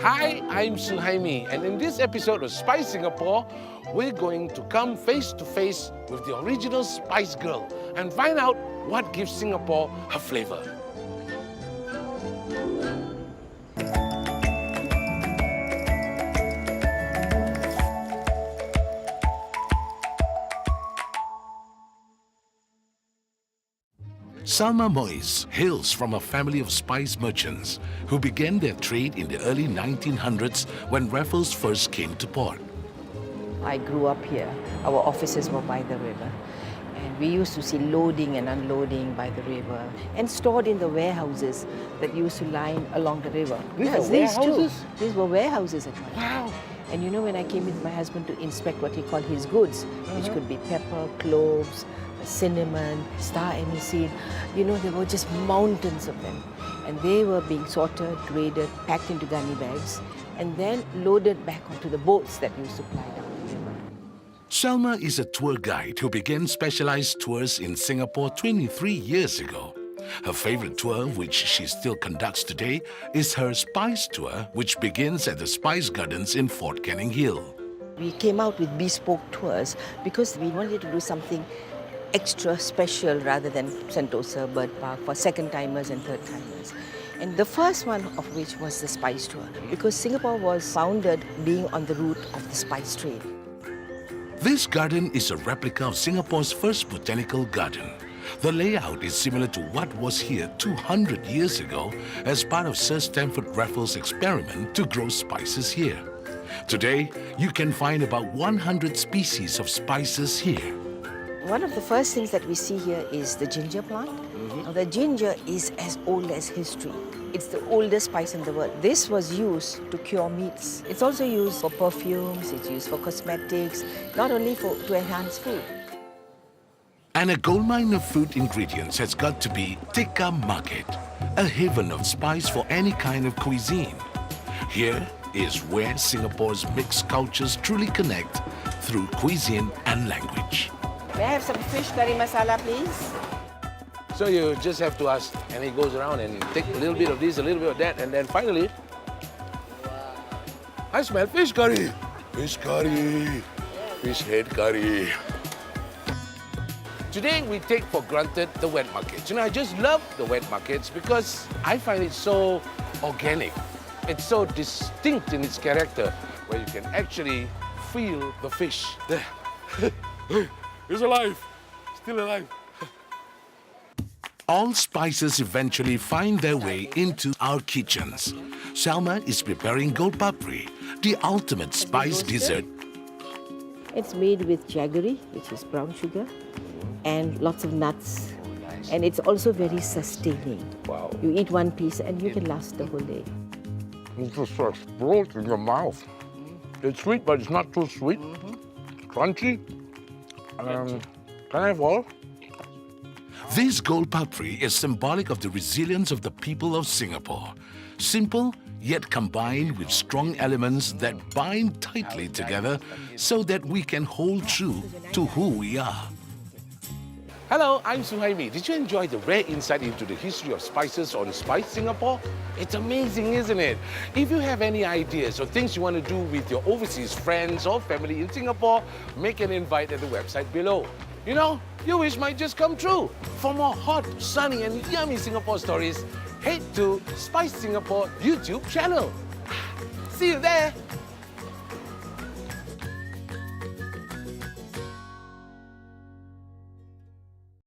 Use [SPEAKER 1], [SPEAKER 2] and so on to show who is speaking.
[SPEAKER 1] Hi, I'm Suhaimi, and in this episode of Spice Singapore, we're going to come face to face with the original Spice Girl and find out what gives Singapore her flavor. Salma Moiz hails from a family of spice merchants who began their trade in the early 1900s when Raffles first came to port.
[SPEAKER 2] I grew up here. Our offices were by the river. And we used to see loading and unloading by the river and stored in the warehouses that used to line along the river. These were warehouses at one time.
[SPEAKER 1] Wow!
[SPEAKER 2] And you know, when I came with my husband to inspect what he called his goods, which could be pepper, cloves, cinnamon, star aniseed, you know, there were just mountains of them. And they were being sorted, graded, packed into gunny bags, and then loaded back onto the boats that used to ply down the river.
[SPEAKER 1] Salma is a tour guide who began specialized tours in Singapore 23 years ago. Her favorite tour, which she still conducts today, is her Spice Tour, which begins at the Spice Gardens in Fort Canning Hill.
[SPEAKER 2] We came out with bespoke tours because we wanted to do something extra special rather than Sentosa Bird Park for second-timers and third-timers. And the first one of which was the Spice Tour, because Singapore was founded being on the route of the spice trade.
[SPEAKER 1] This garden is a replica of Singapore's first botanical garden. The layout is similar to what was here 200 years ago as part of Sir Stamford Raffles' experiment to grow spices here. Today, you can find about 100 species of spices here.
[SPEAKER 2] One of the first things that we see here is the ginger plant. Now, the ginger is as old as history. It's the oldest spice in the world. This was used to cure meats. It's also used for perfumes, it's used for cosmetics, not only to enhance food.
[SPEAKER 1] And a goldmine of food ingredients has got to be Tikka Market, a haven of spice for any kind of cuisine. Here is where Singapore's mixed cultures truly connect through cuisine and language.
[SPEAKER 2] May I have some fish curry masala, please?
[SPEAKER 1] So you just have to ask, and he goes around and take a little bit of this, a little bit of that, and then finally, I smell fish curry. Fish curry. Fish head curry. Today we take for granted the wet markets. You know, I just love the wet markets because I find it so organic. It's so distinct in its character, where you can actually feel the fish. There. He's alive. Still alive. All spices eventually find their way into our kitchens. Salma is preparing golpapri, the ultimate spice dessert.
[SPEAKER 2] It's made with jaggery, which is brown sugar, and lots of nuts. And it's also very sustaining.
[SPEAKER 1] Wow.
[SPEAKER 2] You eat one piece and you can last the whole day.
[SPEAKER 1] It just explodes in your mouth. It's sweet, but it's not too sweet. Crunchy. Can I have all? This golpapri is symbolic of the resilience of the people of Singapore. Simple, yet combined with strong elements that bind tightly together so that we can hold true to who we are. Hello, I'm Suhaimi. Did you enjoy the rare insight into the history of spices on Spice Singapore? It's amazing, isn't it? If you have any ideas or things you want to do with your overseas friends or family in Singapore, make an invite at the website below. You know, your wish might just come true. For more hot, sunny and yummy Singapore stories, head to Spice Singapore YouTube channel. See you there!